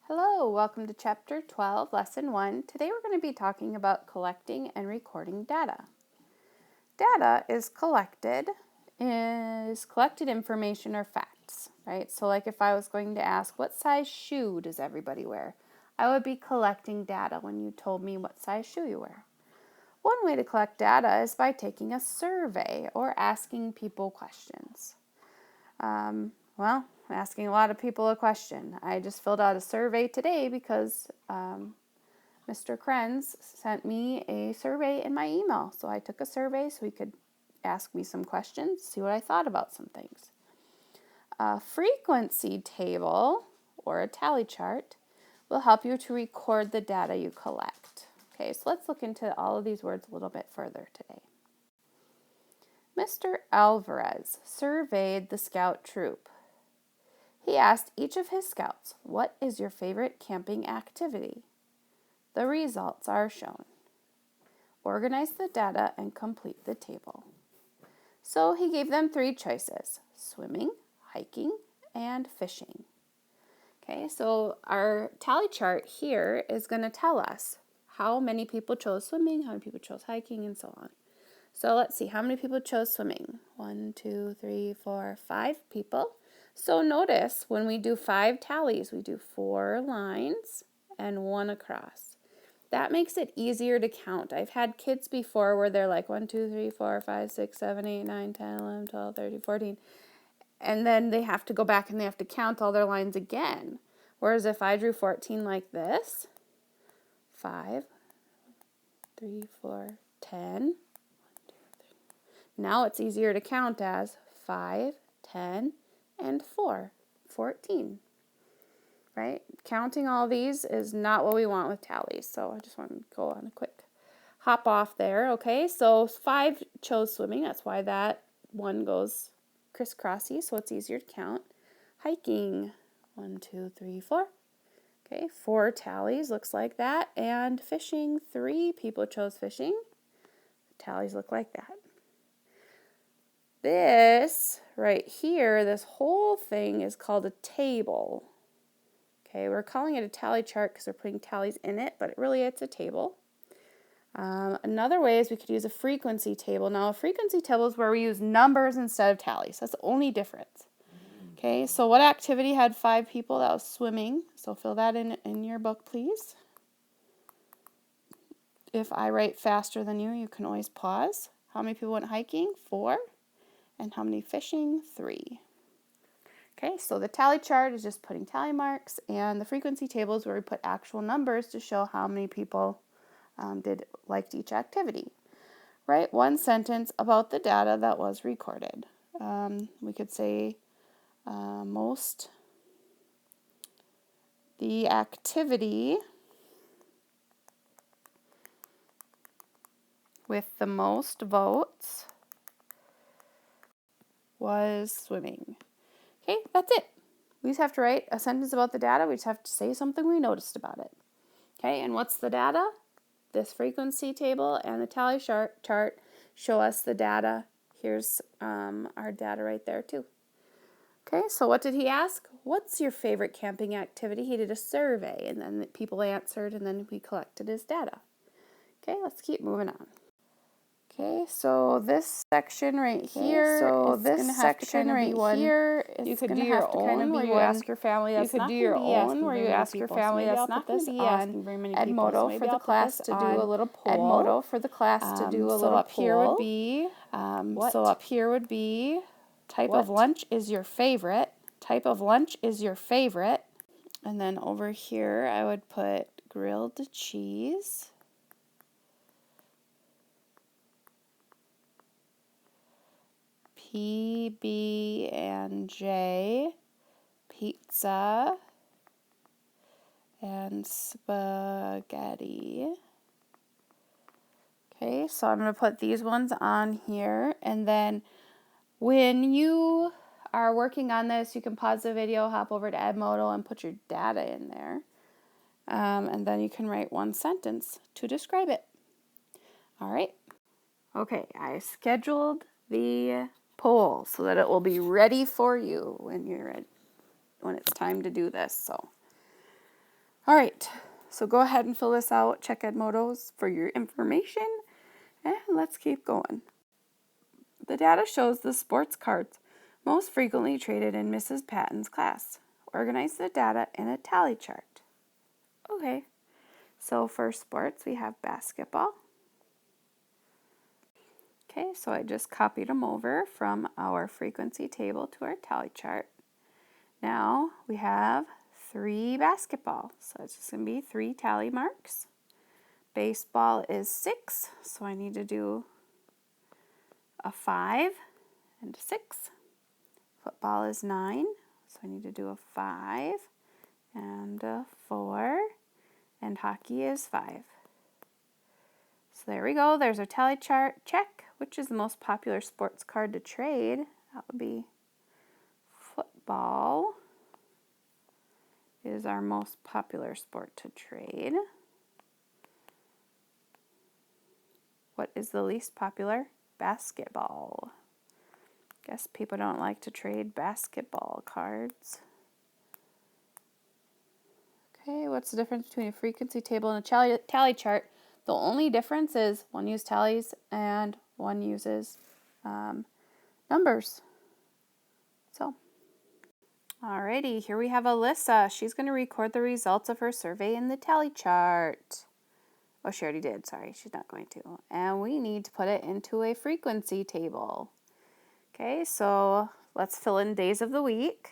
Hello, welcome to Chapter 12, Lesson 1. Today we're going to be talking about collecting and recording data. Data is collected information or facts, right? So like if I was going to ask, what size shoe does everybody wear? I would be collecting data when you told me what size shoe you wear. One way to collect data is by taking a survey or asking people questions. Asking a lot of people a question. I just filled out a survey today because Mr. Krenz sent me a survey in my email. So I took a survey so he could ask me some questions, see what I thought about some things. A frequency table or a tally chart will help you to record the data you collect. Okay, so let's look into all of these words a little bit further today. Mr. Alvarez surveyed the scout troop. He asked each of his scouts, "What is your favorite camping activity?" The results are shown. Organize the data and complete the table. So he gave them 3 choices: swimming, hiking, and fishing. Okay, so our tally chart here is going to tell us how many people chose swimming, how many people chose hiking, and so on. So let's see, how many people chose swimming? 1, 2, 3, 4, 5 people. So notice when we do 5 tallies, we do 4 lines and 1 across. That makes it easier to count. I've had kids before where they're like 1, 2, 3, 4, 5, 6, 7, 8, 9, 10, 11, 12, 13, 14. And then they have to go back and they have to count all their lines again. Whereas if I drew 14 like this, 5, 3, 4, 10. Now it's easier to count as 5, 10, and 4, 14, right? Counting all these is not what we want with tallies, so I just want to go on a quick hop off there, okay? So 5 chose swimming, that's why that one goes crisscrossy, so it's easier to count. Hiking, 1, 2, 3, 4. Okay, 4 tallies, looks like that. And fishing, 3 people chose fishing. Tallies look like that. This right here, this whole thing is called a table. Okay, we're calling it a tally chart because we're putting tallies in it, but really it's a table. Another way is we could use a frequency table. Now, a frequency table is where we use numbers instead of tallies. That's the only difference. Okay, so what activity had 5 people? That was swimming. So fill that in your book, please. If I write faster than you can always pause. How many people went hiking? 4. And how many fishing? 3. Okay, so the tally chart is just putting tally marks, and the frequency table is where we put actual numbers to show how many people liked each activity. Write 1 sentence about the data that was recorded. We could say the activity with the most votes was swimming. Okay, that's it. We just have to write a sentence about the data. We just have to say something we noticed about it. Okay, and what's the data? This frequency table and the tally chart show us the data. Here's our data right there too. Okay, so what did he ask? What's your favorite camping activity? He did a survey, and then people answered, and then we collected his data. Okay, let's keep moving on. Okay, so this section right here, you could do your own where you ask your family. That's not going to be asking very many people. So maybe I'll put this on Edmodo for the class to do a little poll. Edmodo for the class to do a little poll. So up here would be type of lunch is your favorite. Type of lunch is your favorite. And then over here I would put grilled cheese. PB&J, pizza, and spaghetti. Okay, so I'm going to put these ones on here, and then when you are working on this, you can pause the video, hop over to Edmodo, and put your data in there. And then you can write 1 sentence to describe it. All right. Okay, I scheduled the poll so that it will be ready for you when it's time to do this. So All right, so go ahead and fill this out, check Edmodo's for your information, and let's keep going. The data shows the sports cards most frequently traded in Mrs. Patton's class. Organize the data in a tally chart. Okay, so for sports, we have basketball. Okay, so I just copied them over from our frequency table to our tally chart. Now we have 3 basketball, so it's just going to be 3 tally marks. Baseball is 6, so I need to do a 5 and a 6. Football is 9, so I need to do a 5 and a 4. And hockey is 5. So there we go. There's our tally chart. Check. Which is the most popular sports card to trade? That would be football is our most popular sport to trade. What is the least popular? Basketball. Guess people don't like to trade basketball cards. Okay, what's the difference between a frequency table and a tally chart? The only difference is one uses tallies and one uses numbers. So, alrighty, here we have Alyssa. She's going to record the results of her survey in the tally chart. Oh, she already did. Sorry, she's not going to. And we need to put it into a frequency table. Okay, so let's fill in days of the week.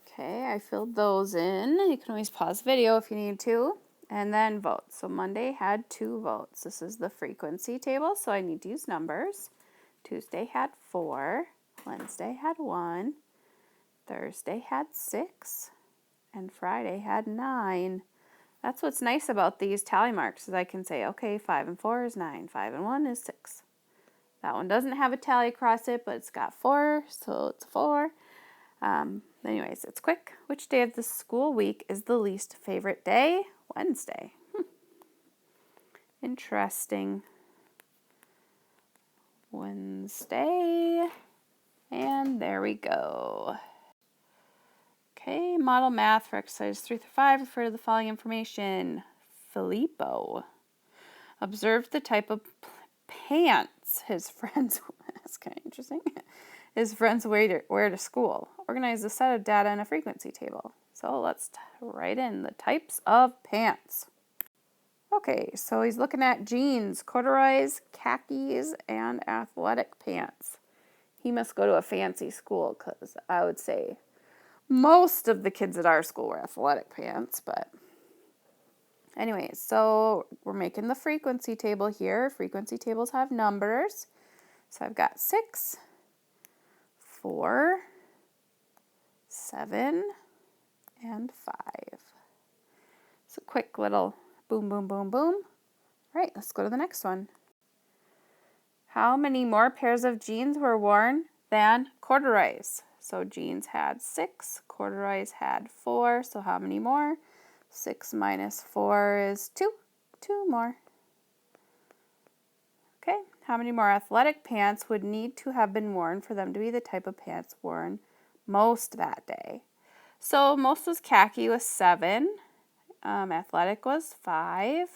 Okay, I filled those in. You can always pause the video if you need to. And then votes. So Monday had 2 votes. This is the frequency table, so I need to use numbers. Tuesday had 4. Wednesday had 1. Thursday had 6. And Friday had 9. That's what's nice about these tally marks is I can say, okay, 5 and 4 is 9. 5 and 1 is 6. That one doesn't have a tally across it, but it's got 4, so it's a 4. Anyways, it's quick. Which day of the school week is the least favorite day? Wednesday. Interesting. Wednesday. And there we go. Okay, model math for exercises 3 through 5. Refer to the following information. Filippo observed the type of pants his friends, that's kind of interesting, his friends wear to school. Organize the set of data in a frequency table. So let's write in the types of pants. Okay, so he's looking at jeans, corduroys, khakis, and athletic pants. He must go to a fancy school because I would say most of the kids at our school wear athletic pants, but anyways, so we're making the frequency table here. Frequency tables have numbers. So I've got 6, 4, 7, and 5. It's a quick little boom, boom, boom, boom. All right, let's go to the next one. How many more pairs of jeans were worn than corduroys? So jeans had 6, corduroys had 4. So how many more? 6 minus 4 is 2. 2 more. Okay, how many more athletic pants would need to have been worn for them to be the type of pants worn most that day? So most was khaki was 7. Athletic was 5.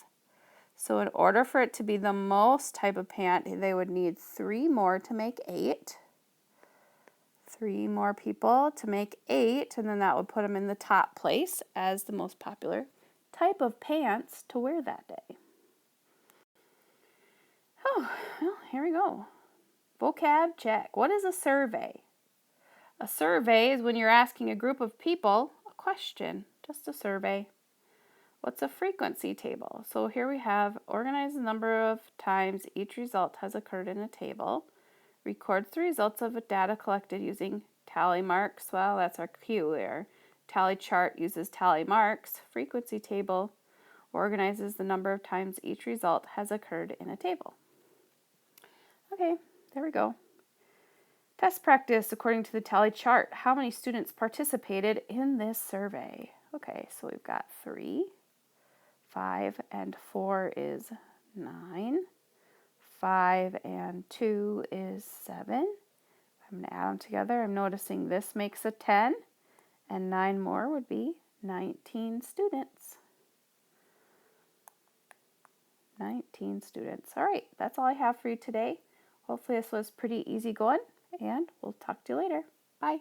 So in order for it to be the most type of pant, they would need 3 more to make 8. 3 more people to make 8, and then that would put them in the top place as the most popular type of pants to wear that day. Oh, well, here we go. Vocab check. What is a survey? A survey is when you're asking a group of people a question, just a survey. What's a frequency table? So here we have organize the number of times each result has occurred in a table. Records the results of a data collected using tally marks. Well, that's our cue there. Tally chart uses tally marks. Frequency table organizes the number of times each result has occurred in a table. Okay, there we go. Test practice according to the tally chart. How many students participated in this survey? Okay, so we've got 3. 5 and 4 is 9. 5 and 2 is 7. I'm going to add them together. I'm noticing this makes a 10, and 9 more would be 19 students. 19 students. All right, that's all I have for you today. Hopefully this was pretty easy going, and we'll talk to you later. Bye.